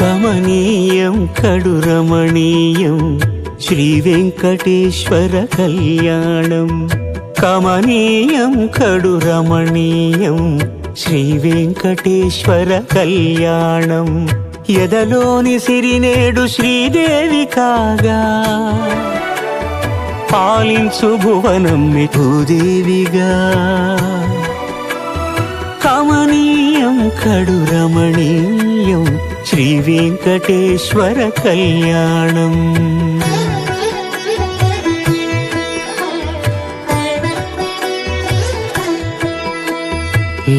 కమనీయం కడు రమణీయం శ్రీ వెంకటేశ్వర కళ్యాణం. కమనీయం కడు రమణీయం శ్రీ వెంకటేశ్వర కళ్యాణం. ఎదలోని సిరినేడు శ్రీదేవి కాగా పాలించు భువనం భూదేవిగా. కమనీయం కడు రమణీయం శ్రీ వెంకటేశ్వర కళ్యాణం.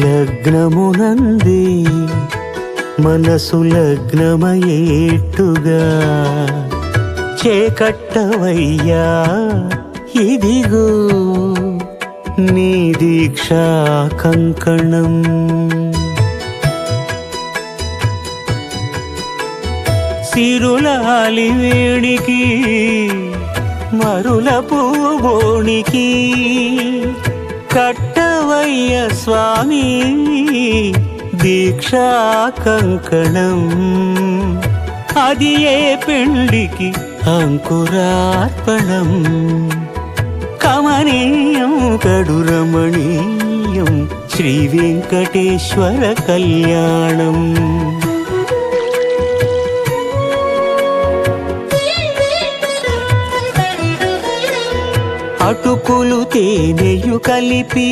లగ్నమునందే మనసు లగ్నమయేట్టుగా చేకట్టవయ్యా ఇదిగో నీ దీక్షా కంకణం. సిరులాలి వేడికి మరుల పూబోనికి కట్టవయ్య స్వామి దీక్షా కంకణం. అది ఏ పెండికి అంకురార్పణం. కమనీయం కడు రమణీయం శ్రీ వెంకటేశ్వర కళ్యాణం. అటుకులు తేనెయు కలిపి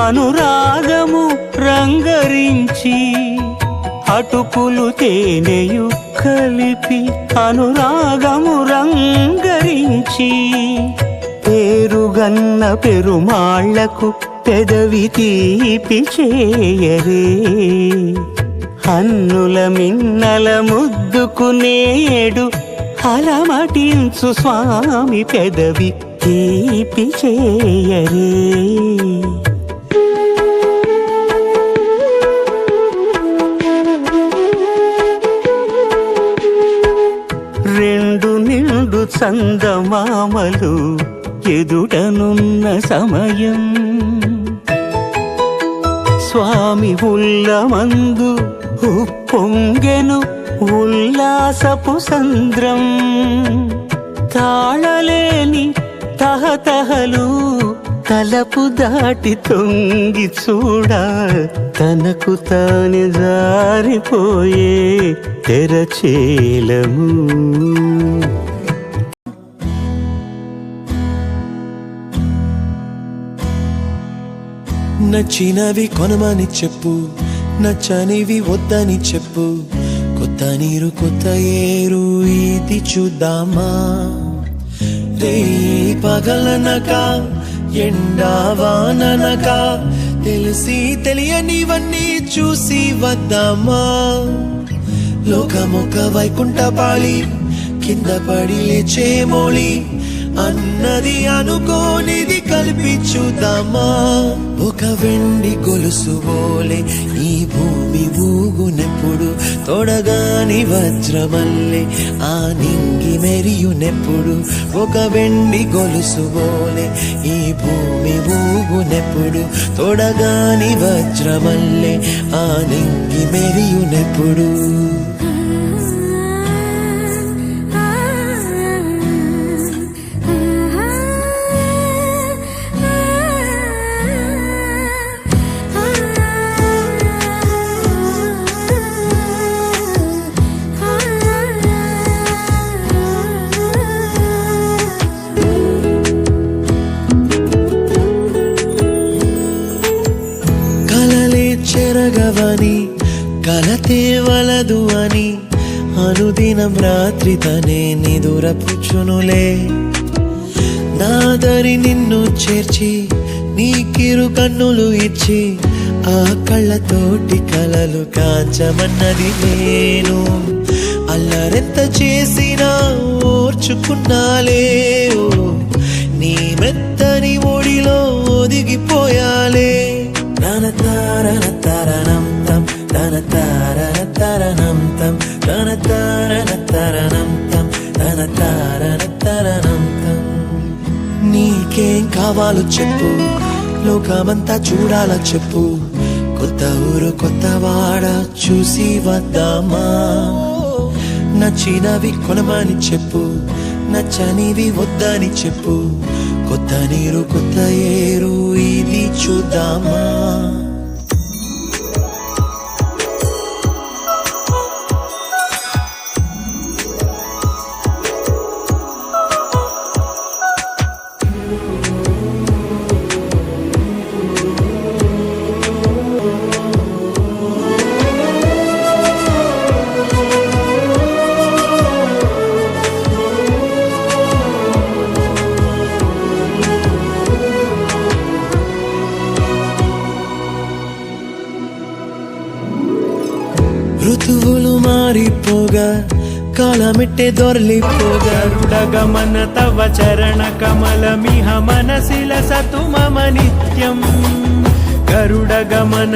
అనురాగము రంగరించి. అటుకులు తేనెయు కలిపి అనురాగము రంగరించి. పేరుగన్న పెరుమాళ్లకు పెదవి తీపి చేయరే. అన్నుల మిన్నల ముద్దుకునేడు అలమటించు స్వామి పెదవి తీపి చేయరే. రెండు నిండు చందమామలు ఎదుటనున్న సమయం. స్వామి ఉల్లమందు ఉప్పొంగెను ఉల్లాసపు సంద్రం. తాళలేని తహతహలు తలపు దాటి తొంగి చూడ తనకు తానే జారిపోయే తెరచేలము. నచ్చినవి కొనమని చెప్పు, నచ్చనివి వద్దని చెప్పు. కొత్త నీరు కొత్త ఏరు ఇది చూద్దామా. రే పగలనక ఎండావాననక తెలిసి తెలియనివన్నీ చూసి వద్దామా. లోకమొక వైకుంఠపాళి కింద పడి లేచే మోళి అన్నది అనుకోనిది కల్పించుదామా. ఒక వెండి గొలుసు బోలే ఈ భూమి ఊగునెప్పుడు. తొడగాని వజ్రమల్లే ఆ నింగి మెరియునెప్పుడు. ఒక వెండి గొలుసు బోలే ఈ భూమి ఊగునెప్పుడు. తొడగాని వజ్రమల్లే ఆ నింగి మెరియునెప్పుడు. చెరగవని కలతే వలదు అని అనుదినం రాత్రి తనే నిదురపుచ్చునులే. నాదరి నిన్ను చేర్చి నీ కిరు కన్నులు ఇచ్చి ఆ కళ్ళతోటి కలలు కాంచమన్నది నేను. అల్లరెంత చేసినా ఓర్చుకున్నాలే. నీ మెత్తని ఒడిలో ఒదిగిపోయాలే. తన తారన తరణం తం తన తారన తరణం తం తన తారన తరణం తం తన తారన తరణం తం. నీకేం కావాలో చెప్పు, లోకమంతా చూడాల చెప్పు. కొత్త ఊరు కొత్త వాడ చూసి వద్దామా. నచ్చినవి కొనమని చెప్పు, నచ్చనివి వద్దని చెప్పు. కొత్త నీరు కొత్త ఏరు ఇది చూద్దామా. ఋతువులు మారిపోగా కాలమిట్టే దొరలిపోగా గరుడగమన తవ చరణ కమలమిహ మనసిల సతు మమ నిత్యం. గరుడగమన